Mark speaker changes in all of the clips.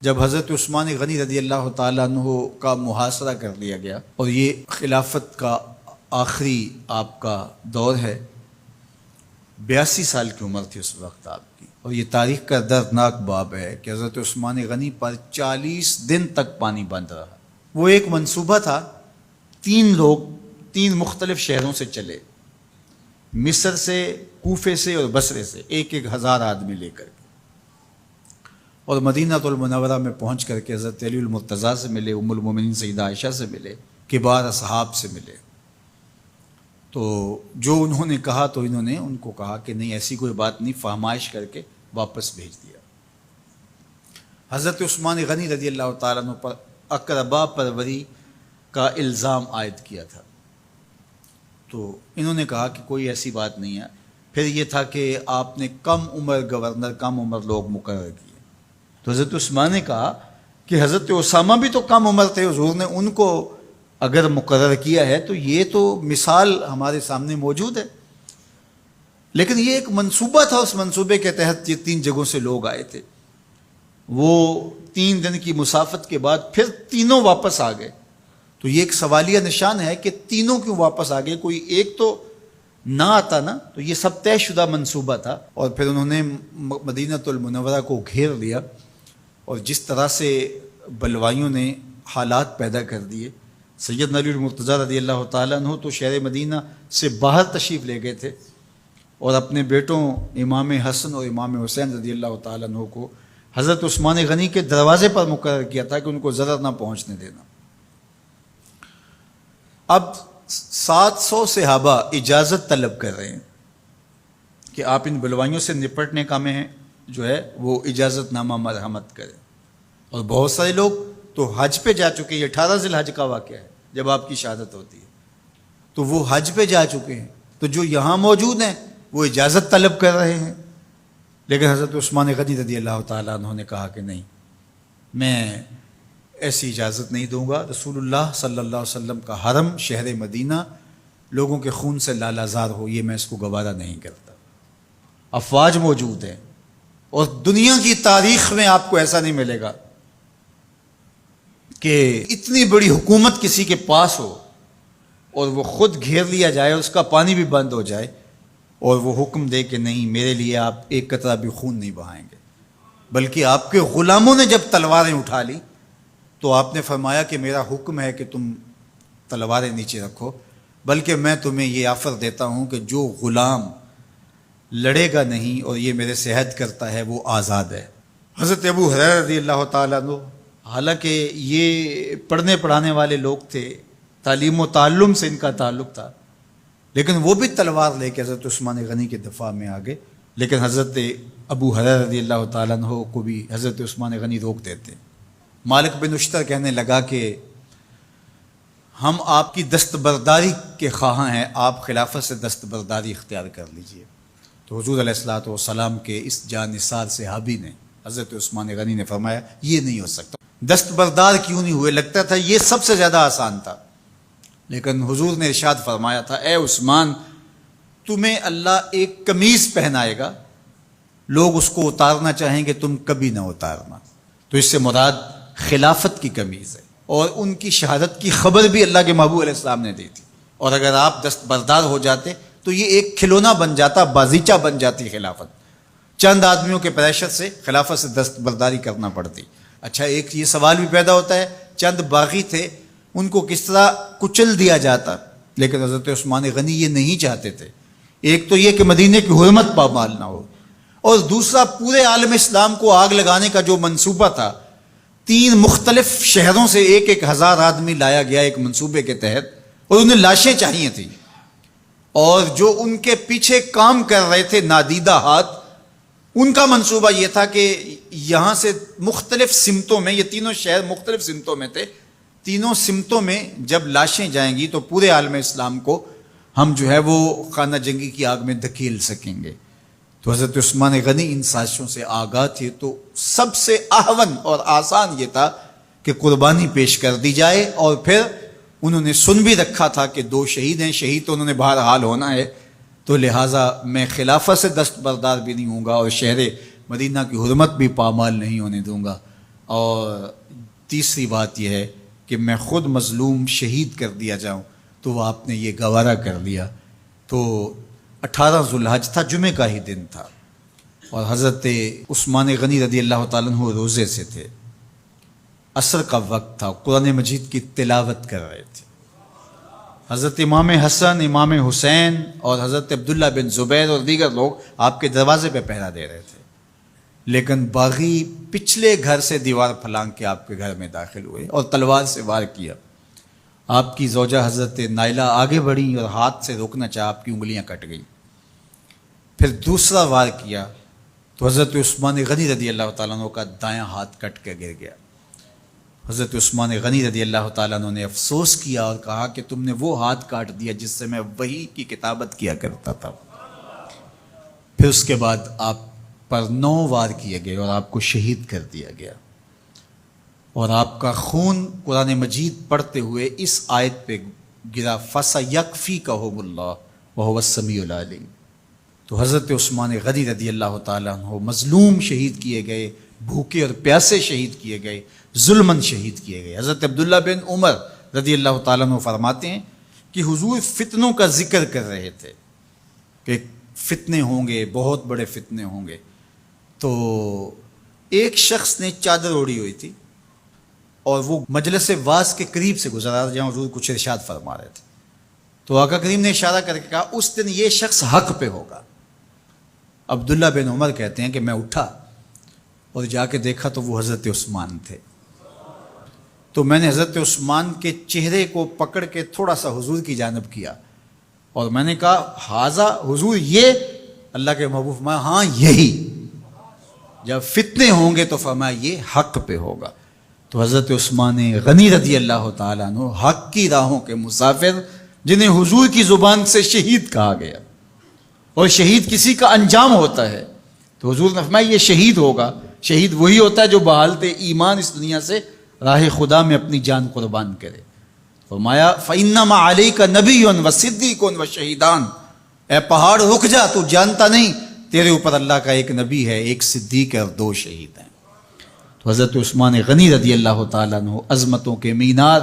Speaker 1: جب حضرت عثمان غنی رضی اللہ تعالیٰ عنہ کا محاصرہ کر لیا گیا اور یہ خلافت کا آخری آپ کا دور ہے، 82 سال کی عمر تھی اس وقت آپ کی، اور یہ تاریخ کا دردناک باب ہے کہ حضرت عثمان غنی پر 40 دن تک پانی بند رہا۔ وہ ایک منصوبہ تھا، 3 لوگ 3 مختلف شہروں سے چلے، مصر سے، کوفے سے اور بصرے سے، 1000 آدمی لے کر کے، اور مدینہ المنورہ میں پہنچ کر کے حضرت علی المرتضیٰ سے ملے، ام المومنین سیدہ عائشہ سے ملے، کبار اصحاب سے ملے۔ تو جو انہوں نے کہا تو انہوں نے ان کو کہا کہ نہیں، ایسی کوئی بات نہیں، فہمائش کر کے واپس بھیج دیا۔ حضرت عثمان غنی رضی اللہ تعالیٰ عنہ پر اقربا پروری کا الزام عائد کیا تھا، تو انہوں نے کہا کہ کوئی ایسی بات نہیں ہے۔ پھر یہ تھا کہ آپ نے کم عمر گورنر، کم عمر لوگ مقرر کیے، تو حضرت عثمان نے کہا کہ حضرت اسامہ بھی تو کم عمر تھے، حضور نے ان کو اگر مقرر کیا ہے تو یہ تو مثال ہمارے سامنے موجود ہے، لیکن یہ ایک منصوبہ تھا، اس منصوبے کے تحت یہ 3 جگہوں سے لوگ آئے تھے۔ وہ 3 دن کی مسافت کے بعد پھر تینوں واپس آ گئے، تو یہ ایک سوالیہ نشان ہے کہ تینوں کیوں واپس آ گئے، کوئی ایک تو نہ آتا نا، تو یہ سب طے شدہ منصوبہ تھا۔ اور پھر انہوں نے مدینہ المنورہ کو گھیر لیا، اور جس طرح سے بلوائیوں نے حالات پیدا کر دیے، سیدنا علی المرتضیٰ رضی اللہ تعالیٰ عنہ تو شہر مدینہ سے باہر تشریف لے گئے تھے، اور اپنے بیٹوں امام حسن اور امام حسین رضی اللہ تعالیٰ عنہ کو حضرت عثمان غنی کے دروازے پر مقرر کیا تھا کہ ان کو ضرر نہ پہنچنے دینا۔ اب 700 صحابہ اجازت طلب کر رہے ہیں کہ آپ ان بلوائیوں سے نپٹنے کا میں جو ہے وہ اجازت نامہ مرحمت کریں، اور بہت سارے لوگ تو حج پہ جا چکے ہیں۔ 18 ذی الحج کا واقعہ ہے جب آپ کی شہادت ہوتی ہے، تو وہ حج پہ جا چکے ہیں، تو جو یہاں موجود ہیں وہ اجازت طلب کر رہے ہیں، لیکن حضرت عثمان غنی رضی اللہ تعالیٰ عنہ نے کہا کہ نہیں، میں ایسی اجازت نہیں دوں گا۔ رسول اللہ صلی اللہ علیہ وسلم کا حرم شہر مدینہ لوگوں کے خون سے لالازار ہو، یہ میں اس کو گوارا نہیں کرتا۔ افواج موجود ہیں، اور دنیا کی تاریخ میں آپ کو ایسا نہیں ملے گا کہ اتنی بڑی حکومت کسی کے پاس ہو اور وہ خود گھیر لیا جائے، اس کا پانی بھی بند ہو جائے، اور وہ حکم دے کہ نہیں، میرے لیے آپ ایک قطرہ بھی خون نہیں بہائیں گے۔ بلکہ آپ کے غلاموں نے جب تلواریں اٹھا لی تو آپ نے فرمایا کہ میرا حکم ہے کہ تم تلواریں نیچے رکھو، بلکہ میں تمہیں یہ آفر دیتا ہوں کہ جو غلام لڑے گا نہیں اور یہ میرے سے عہد کرتا ہے وہ آزاد ہے۔ حضرت ابو ہریرہ رضی اللہ تعالیٰ عنہ، حالانکہ یہ پڑھنے پڑھانے والے لوگ تھے، تعلیم و تعلم سے ان کا تعلق تھا، لیکن وہ بھی تلوار لے کے حضرت عثمان غنی کے دفاع میں آ گئے، لیکن حضرت ابو ہریرہ رضی اللہ تعالیٰ عنہ کو بھی حضرت عثمان غنی روک دیتے۔ مالک بن اشتر کہنے لگا کہ ہم آپ کی دستبرداری کے خواہاں ہیں، آپ خلافت سے دستبرداری اختیار کر لیجئے۔ تو حضور علیہ الصلوۃ والسلام کے اس جانثار صحابی نے، حضرت عثمان غنی نے فرمایا یہ نہیں ہو سکتا۔ دستبردار کیوں نہیں ہوئے؟ لگتا تھا یہ سب سے زیادہ آسان تھا، لیکن حضور نے ارشاد فرمایا تھا، اے عثمان، تمہیں اللہ ایک قمیض پہنائے گا، لوگ اس کو اتارنا چاہیں گے، تم کبھی نہ اتارنا۔ تو اس سے مراد خلافت کی قمیض ہے، اور ان کی شہادت کی خبر بھی اللہ کے محبوب علیہ السلام نے دی تھی، اور اگر آپ دستبردار ہو جاتے تو یہ ایک کھلونا بن جاتا، بازیچہ بن جاتی خلافت۔ چند آدمیوں کے پریشر سے خلافت سے دستبرداری کرنا پڑتی۔ اچھا، ایک یہ سوال بھی پیدا ہوتا ہے، چند باغی تھے، ان کو کس طرح کچل دیا جاتا؟ لیکن حضرت عثمان غنی یہ نہیں چاہتے تھے۔ ایک تو یہ کہ مدینے کی حرمت پامال نہ ہو، اور دوسرا پورے عالم اسلام کو آگ لگانے کا جو منصوبہ تھا، 3 مختلف شہروں سے 1000 آدمی لایا گیا ایک منصوبے کے تحت، اور انہیں لاشیں چاہیے تھیں، اور جو ان کے پیچھے کام کر رہے تھے نادیدہ ہاتھ، ان کا منصوبہ یہ تھا کہ یہاں سے مختلف سمتوں میں، یہ تینوں شہر مختلف سمتوں میں تھے، تینوں سمتوں میں جب لاشیں جائیں گی تو پورے عالم اسلام کو ہم جو ہے وہ خانہ جنگی کی آگ میں دھکیل سکیں گے۔ تو حضرت عثمان غنی ان سازشوں سے آگاہ تھے، تو سب سے اہون اور آسان یہ تھا کہ قربانی پیش کر دی جائے، اور پھر انہوں نے سن بھی رکھا تھا کہ 2 شہید ہیں، شہید تو انہوں نے بہرحال ہونا ہے، تو لہٰذا میں خلافت سے دستبردار بھی نہیں ہوں گا، اور شہر مدینہ کی حرمت بھی پامال نہیں ہونے دوں گا۔ اور تیسری بات یہ ہے کہ میں خود مظلوم شہید کر دیا جاؤں، تو وہ آپ نے یہ گوارا کر لیا۔ تو 18 ذوالحج تھا، جمعے کا ہی دن تھا، اور حضرت عثمان غنی رضی اللہ تعالیٰ عنہ روزے سے تھے، عصر کا وقت تھا، قرآن مجید کی تلاوت کر رہے تھے۔ حضرت امام حسن، امام حسین اور حضرت عبداللہ بن زبیر اور دیگر لوگ آپ کے دروازے پہ پہرا دے رہے تھے، لیکن باغی پچھلے گھر سے دیوار پھلانگ کے آپ کے گھر میں داخل ہوئے اور تلوار سے وار کیا۔ آپ کی زوجہ حضرت نائلہ آگے بڑھی اور ہاتھ سے روکنا چاہا، آپ کی انگلیاں کٹ گئیں۔ پھر دوسرا وار کیا تو حضرت عثمان غنی رضی اللہ تعالیٰ عنہ کا دایاں ہاتھ کٹ کے گر گیا۔ حضرت عثمان غنی رضی اللہ تعالیٰ عنہ نے افسوس کیا اور کہا کہ تم نے وہ ہاتھ کاٹ دیا جس سے میں وحی کی کتابت کیا کرتا تھا۔ پھر اس کے بعد آپ پر 9 وار کیے گئے اور آپ کو شہید کر دیا گیا، اور آپ کا خون قرآن مجید پڑھتے ہوئے اس آیت پہ گرا، فَسَيَكْفِيكَهُمُ اللَّهُ وَهُوَ السَّمِيعُ الْعَلِيمُ۔ تو حضرت عثمان غنی رضی اللہ تعالیٰ عنہ مظلوم شہید کیے گئے، بھوکے اور پیاسے شہید کیے گئے، ظلماً شہید کیے گئے۔ حضرت عبداللہ بن عمر رضی اللہ تعالیٰ عنہ فرماتے ہیں کہ حضور فتنوں کا ذکر کر رہے تھے کہ فتنے ہوں گے، بہت بڑے فتنے ہوں گے۔ تو ایک شخص نے چادر اوڑھی ہوئی تھی اور وہ مجلس واعظ کے قریب سے گزرا جہاں حضور کچھ ارشاد فرما رہے تھے، تو آقا کریم نے اشارہ کر کے کہا اس دن یہ شخص حق پہ ہوگا۔ عبداللہ بن عمر کہتے ہیں کہ میں اٹھا اور جا کے دیکھا تو وہ حضرت عثمان تھے۔ تو میں نے حضرت عثمان کے چہرے کو پکڑ کے تھوڑا سا حضور کی جانب کیا اور میں نے کہا حاذا، حضور یہ؟ اللہ کے محبوب فرمایا ہاں یہی، جب فتنے ہوں گے تو فرمایا یہ حق پہ ہوگا۔ تو حضرت عثمان غنی رضی اللہ تعالیٰ عنہ حق کی راہوں کے مسافر، جنہیں حضور کی زبان سے شہید کہا گیا، اور شہید کسی کا انجام ہوتا ہے، تو حضور نے فرمایا یہ شہید ہوگا۔ شہید وہی ہوتا ہے جو بحالت ایمان اس دنیا سے راہ خدا میں اپنی جان قربان کرے۔ فرمایا فَإِنَّمَا عَلَيْكَ نَبِيٌّ وَصِدِّيقٌ وَشَهِيدَانِ، اے پہاڑ رک جا، تو جانتا نہیں تیرے اوپر اللہ کا ایک نبی ہے، ایک صدیق ہے اور 2 شہید ہیں۔ تو حضرت عثمان غنی رضی اللہ تعالیٰ عنہ عظمتوں کے مینار،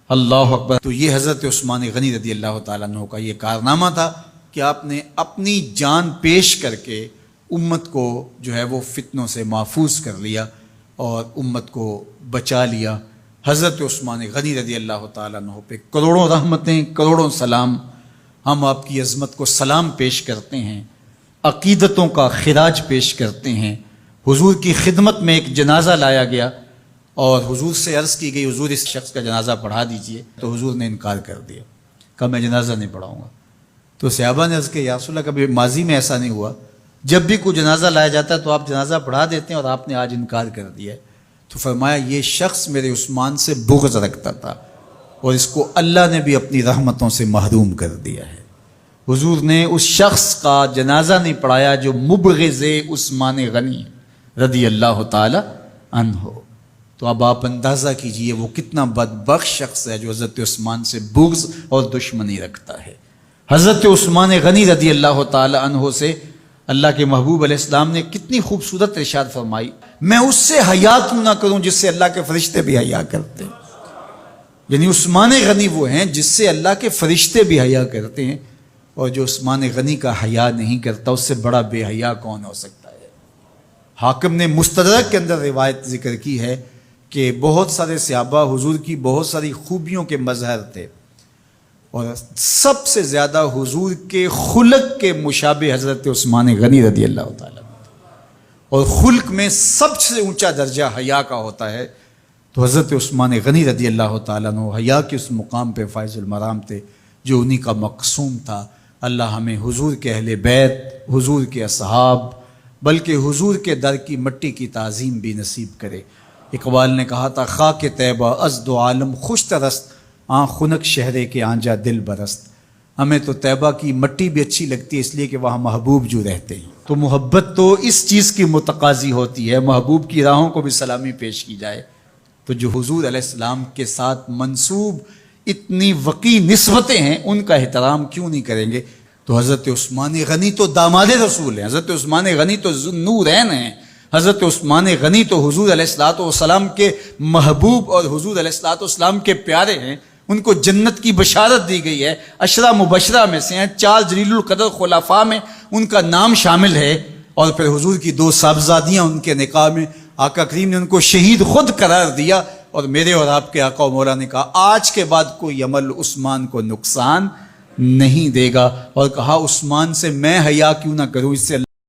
Speaker 1: اللہ اکبر۔ تو یہ حضرت عثمان غنی رضی اللہ تعالیٰ عنہ کا یہ کارنامہ تھا کہ آپ نے اپنی جان پیش کر کے امت کو جو ہے وہ فتنوں سے محفوظ کر لیا اور امت کو بچا لیا۔ حضرت عثمان غنی رضی اللہ تعالیٰ عنہ پہ کروڑوں رحمتیں، کروڑوں سلام۔ ہم آپ کی عظمت کو سلام پیش کرتے ہیں، عقیدتوں کا خراج پیش کرتے ہیں۔ حضور کی خدمت میں ایک جنازہ لایا گیا اور حضور سے عرض کی گئی حضور اس شخص کا جنازہ پڑھا دیجئے، تو حضور نے انکار کر دیا، کہا میں جنازہ نہیں پڑھاؤں گا۔ تو صحابہ نے عرض کیا یا رسول اللہ، کبھی ماضی میں ایسا نہیں ہوا، جب بھی کوئی جنازہ لایا جاتا ہے تو آپ جنازہ پڑھا دیتے ہیں اور آپ نے آج انکار کر دیا ہے؟ تو فرمایا یہ شخص میرے عثمان سے بغض رکھتا تھا اور اس کو اللہ نے بھی اپنی رحمتوں سے محروم کر دیا ہے۔ حضور نے اس شخص کا جنازہ نہیں پڑھایا جو مبغض عثمان غنی رضی اللہ تعالی عنہ۔ تو اب آپ اندازہ کیجئے وہ کتنا بدبخت شخص ہے جو حضرت عثمان سے بغض اور دشمنی رکھتا ہے۔ حضرت عثمان غنی رضی اللہ تعالی عنہ سے اللہ کے محبوب علیہ السلام نے کتنی خوبصورت ارشاد فرمائی، میں اس سے حیا کیوں نہ کروں جس سے اللہ کے فرشتے بھی حیا کرتے ہیں۔ یعنی عثمان غنی وہ ہیں جس سے اللہ کے فرشتے بھی حیا کرتے ہیں، اور جو عثمان غنی کا حیا نہیں کرتا اس سے بڑا بے حیا کون ہو سکتا ہے۔ حاکم نے مستدرک کے اندر روایت ذکر کی ہے کہ بہت سارے صحابہ حضور کی بہت ساری خوبیوں کے مظہر تھے، اور سب سے زیادہ حضور کے خلق کے مشابہ حضرت عثمان غنی رضی اللہ تعالیٰ، اور خلق میں سب سے اونچا درجہ حیا کا ہوتا ہے۔ تو حضرت عثمان غنی رضی اللہ تعالیٰ عنہ حیا کے اس مقام پہ فائز المرام تھے جو انہی کا مقصوم تھا۔ اللہ ہمیں حضور کے اہل بیت، حضور کے اصحاب، بلکہ حضور کے در کی مٹی کی تعظیم بھی نصیب کرے۔ اقبال نے کہا تھا خاک طیبہ از دو عالم خوش ترست، آن خنک شہرے کے آنجا دل برست۔ ہمیں تو طیبہ کی مٹی بھی اچھی لگتی ہے اس لیے کہ وہاں محبوب جو رہتے ہیں۔ تو محبت تو اس چیز کی متقاضی ہوتی ہے، محبوب کی راہوں کو بھی سلامی پیش کی جائے۔ تو جو حضور علیہ السلام کے ساتھ منسوب اتنی وقی نسبتیں ہیں ان کا احترام کیوں نہیں کریں گے؟ تو حضرت عثمان غنی تو داماد رسول ہیں، حضرت عثمان غنی تو ذو النورین ہیں، حضرت عثمان غنی تو حضور علیہ الصلوۃ والسلام کے محبوب اور حضور علیہ الصلوۃ والسلام کے پیارے ہیں، ان کو جنت کی بشارت دی گئی ہے، عشرہ مبشرہ میں سے ہیں، 4 جلیل القدر خلفاء میں ان کا نام شامل ہے، اور پھر حضور کی 2 صاحبزادیاں ان کے نکاح میں آقا کریم نے ان کو شہید خود قرار دیا، اور میرے اور آپ کے آقا و مولا نے کہا آج کے بعد کوئی عمل عثمان کو نقصان نہیں دے گا، اور کہا عثمان سے میں حیا کیوں نہ کروں، اس سے